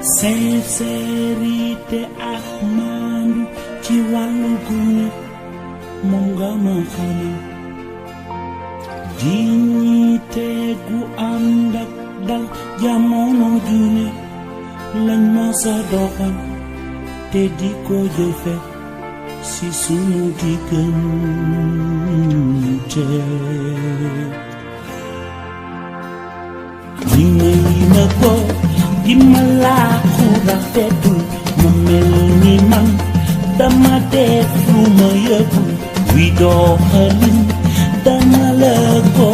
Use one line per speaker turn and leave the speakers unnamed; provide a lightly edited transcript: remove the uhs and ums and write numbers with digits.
sincérité ak maandu ci wàllu gune moom nga ma xamal dignité gu ànd ak dal jamono june lañ ma sa doxal te di ko jëfe si sunu diggante li ma ko di ma laaxu rafetul mu mel ni man dama def lu ma yëgul wi doxalin dama la ko